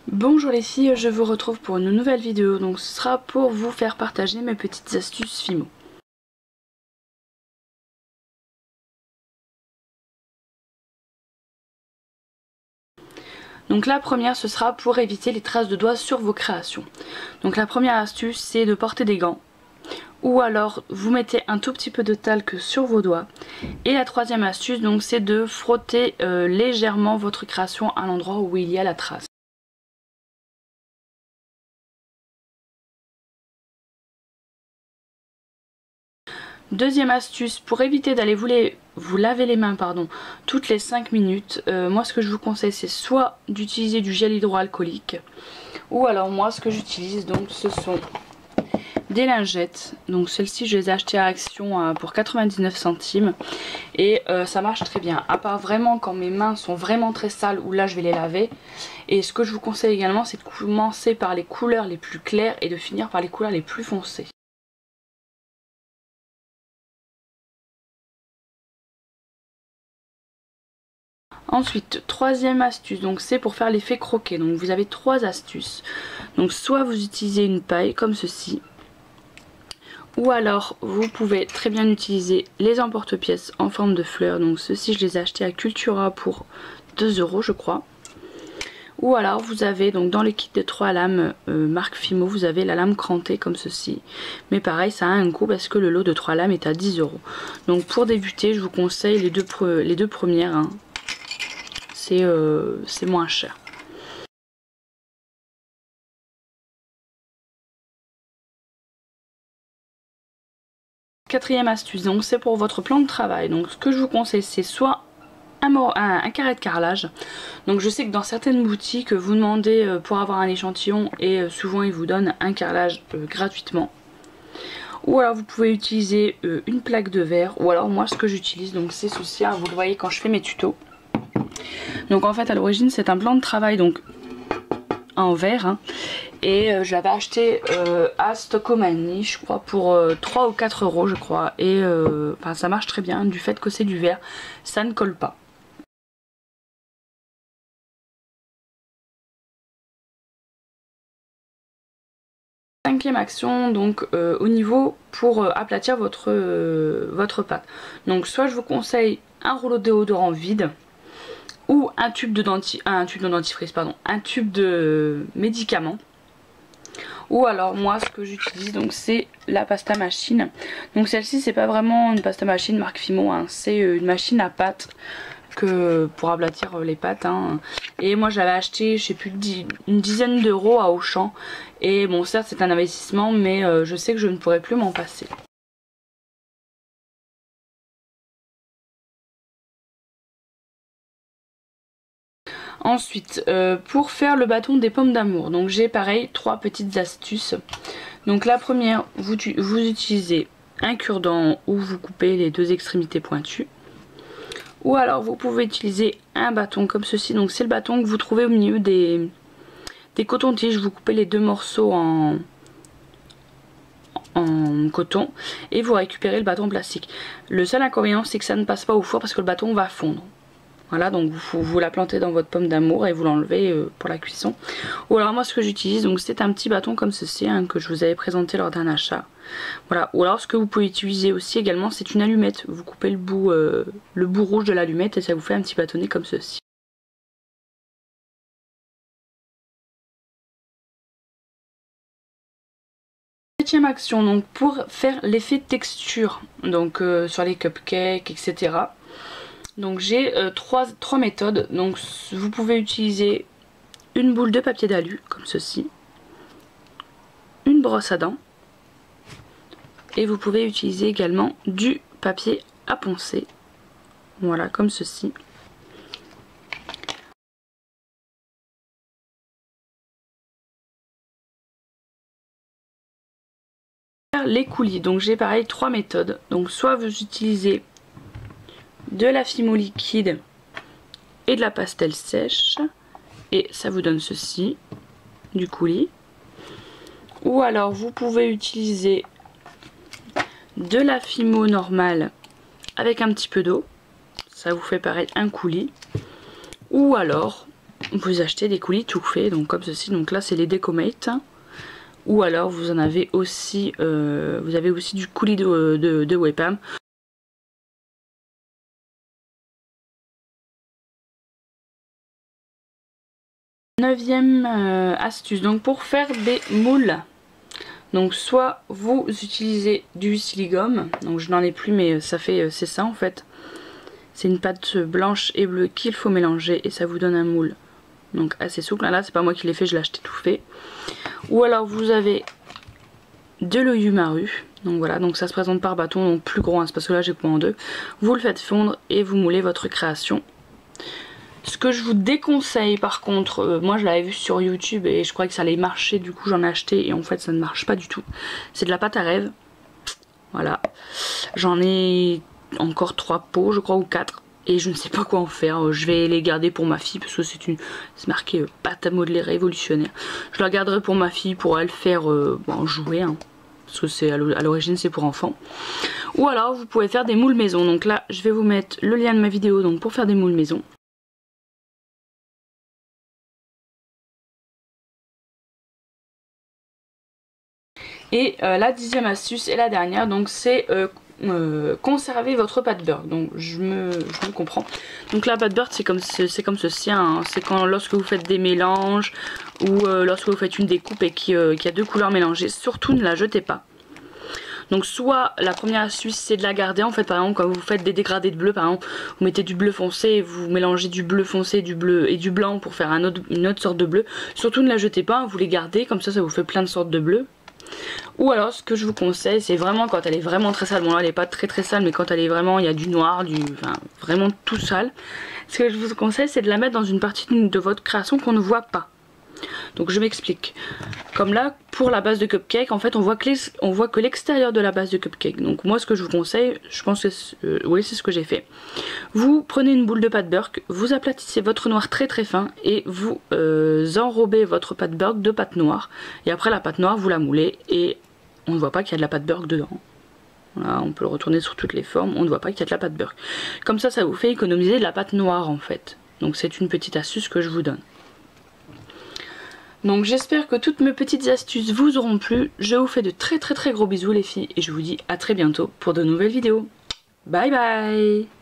Bonjour les filles, je vous retrouve pour une nouvelle vidéo, donc ce sera pour vous faire partager mes petites astuces Fimo. Donc la première, ce sera pour éviter les traces de doigts sur vos créations. Donc la première astuce, c'est de porter des gants. Ou alors vous mettez un tout petit peu de talc sur vos doigts. Et la troisième astuce, donc, c'est de frotter légèrement votre création à l'endroit où il y a la trace. Deuxième astuce, pour éviter d'aller vous laver les mains toutes les 5 minutes, moi ce que je vous conseille, c'est soit d'utiliser du gel hydroalcoolique, ou alors moi ce que j'utilise, donc ce sont des lingettes. Donc celles-ci je les ai achetées à Action pour 99 centimes et ça marche très bien, à part vraiment quand mes mains sont vraiment très sales, où là je vais les laver. Et ce que je vous conseille également, c'est de commencer par les couleurs les plus claires et de finir par les couleurs les plus foncées. Ensuite, troisième astuce, donc c'est pour faire l'effet croquet. Donc vous avez trois astuces. Donc soit vous utilisez une paille comme ceci, ou alors vous pouvez très bien utiliser les emporte-pièces en forme de fleurs. Donc ceux-ci je les ai achetés à Cultura pour 2 € je crois. Ou alors vous avez donc dans le kit de 3 lames marque Fimo, vous avez la lame crantée comme ceci. Mais pareil, ça a un coût parce que le lot de 3 lames est à 10 €. Donc pour débuter, je vous conseille les deux premières. Hein. C'est moins cher. Quatrième astuce, donc c'est pour votre plan de travail. Donc ce que je vous conseille, c'est soit un carré de carrelage. Donc je sais que dans certaines boutiques vous demandez pour avoir un échantillon et souvent ils vous donnent un carrelage gratuitement. Ou alors vous pouvez utiliser une plaque de verre, ou alors moi ce que j'utilise, donc c'est ceci, hein, vous le voyez quand je fais mes tutos. Donc en fait à l'origine c'est un plan de travail donc en verre, hein, et je l'avais acheté à Stokomani je crois pour 3 ou 4 € je crois, et enfin, ça marche très bien du fait que c'est du verre, ça ne colle pas. Cinquième action, donc au niveau pour aplatir votre pâte. Donc soit je vous conseille un rouleau de déodorant vide, ou un tube de dentifrice, pardon, un tube de médicaments. Ou alors moi ce que j'utilise, donc c'est la pasta machine. Donc celle-ci c'est pas vraiment une pasta machine marque Fimo, hein, c'est une machine à pâte pour aplatir les pâtes, hein. Et moi j'avais acheté, je sais plus, une dizaine d'euros à Auchan. Et bon, certes c'est un investissement, mais je sais que je ne pourrai plus m'en passer. Ensuite, pour faire le bâton des pommes d'amour, donc j'ai pareil 3 petites astuces. Donc la première, vous utilisez un cure-dent où vous coupez les 2 extrémités pointues. Ou alors vous pouvez utiliser un bâton comme ceci. Donc c'est le bâton que vous trouvez au milieu des cotons-tiges. Vous coupez les 2 morceaux en coton et vous récupérez le bâton plastique. Le seul inconvénient c'est que ça ne passe pas au four parce que le bâton va fondre. Voilà, donc vous la plantez dans votre pomme d'amour et vous l'enlevez pour la cuisson. Ou alors moi ce que j'utilise, donc c'est un petit bâton comme ceci, hein, que je vous avais présenté lors d'un achat. Voilà, ou alors ce que vous pouvez utiliser aussi également, c'est une allumette. Vous coupez le bout rouge de l'allumette et ça vous fait un petit bâtonnet comme ceci. Septième action, donc pour faire l'effet texture, donc sur les cupcakes, etc. Donc j'ai trois méthodes. Donc vous pouvez utiliser une boule de papier d'alu comme ceci, une brosse à dents, et vous pouvez utiliser également du papier à poncer, voilà, comme ceci. Les coulis, donc j'ai pareil 3 méthodes. Donc soit vous utilisez de la Fimo liquide et de la pastel sèche et ça vous donne ceci, du coulis. Ou alors vous pouvez utiliser de la Fimo normale avec un petit peu d'eau, ça vous fait pareil un coulis. Ou alors vous achetez des coulis tout faits, donc comme ceci. Donc là c'est les Decomate. Ou alors vous en avez aussi, vous avez aussi du coulis de Wepam. Neuvième astuce, donc pour faire des moules. Donc soit vous utilisez du siligum, donc je n'en ai plus mais ça fait, c'est ça en fait. C'est une pâte blanche et bleue qu'il faut mélanger et ça vous donne un moule. Donc assez souple, là c'est pas moi qui l'ai fait, je l'ai acheté tout fait. Ou alors vous avez de l'Oyumaru, donc voilà, donc ça se présente par bâton, donc plus gros, hein, c'est parce que là j'ai coupé en deux. Vous le faites fondre et vous moulez votre création. Ce que je vous déconseille par contre, moi je l'avais vu sur YouTube et je croyais que ça allait marcher, du coup j'en ai acheté et en fait ça ne marche pas du tout. C'est de la pâte à rêve, voilà, j'en ai encore 3 pots je crois ou 4. Et je ne sais pas quoi en faire, je vais les garder pour ma fille parce que c'est marqué pâte à modeler révolutionnaire. Je la garderai pour ma fille pour elle faire bon, jouer, hein, parce que c'est à l'origine c'est pour enfants. Ou alors vous pouvez faire des moules maison, donc là je vais vous mettre le lien de ma vidéo donc pour faire des moules maison. Et la 10e astuce et la dernière, donc c'est conserver votre pâte beurre. Donc je me comprends. Donc la pâte beurre c'est comme ceci, hein. C'est quand lorsque vous faites des mélanges ou lorsque vous faites une découpe et qu'il y a deux couleurs mélangées, surtout ne la jetez pas. Donc soit la première astuce c'est de la garder, en fait par exemple quand vous faites des dégradés de bleu, par exemple vous mettez du bleu foncé et vous mélangez du bleu foncé, du bleu et du blanc pour faire une autre sorte de bleu. Surtout ne la jetez pas, vous les gardez, comme ça vous fait plein de sortes de bleu. Ou alors ce que je vous conseille c'est vraiment quand elle est vraiment très sale, bon là elle est pas très sale mais quand elle est vraiment, il y a du noir, enfin vraiment tout sale, ce que je vous conseille c'est de la mettre dans une partie de votre création qu'on ne voit pas. Donc je m'explique. Comme là pour la base de cupcake en fait on voit que l'extérieur de la base de cupcake. Donc moi ce que je vous conseille, je pense que oui c'est ce que j'ai fait. Vous prenez une boule de pâte beurre, vous aplatissez votre noir très fin et vous enrobez votre pâte beurre de pâte noire. Et après la pâte noire vous la moulez et on ne voit pas qu'il y a de la pâte beurre dedans. Voilà, on peut le retourner sur toutes les formes, on ne voit pas qu'il y a de la pâte beurre. Comme ça vous fait économiser de la pâte noire en fait. Donc c'est une petite astuce que je vous donne. Donc j'espère que toutes mes petites astuces vous auront plu. Je vous fais de très gros bisous les filles et je vous dis à très bientôt pour de nouvelles vidéos. Bye bye.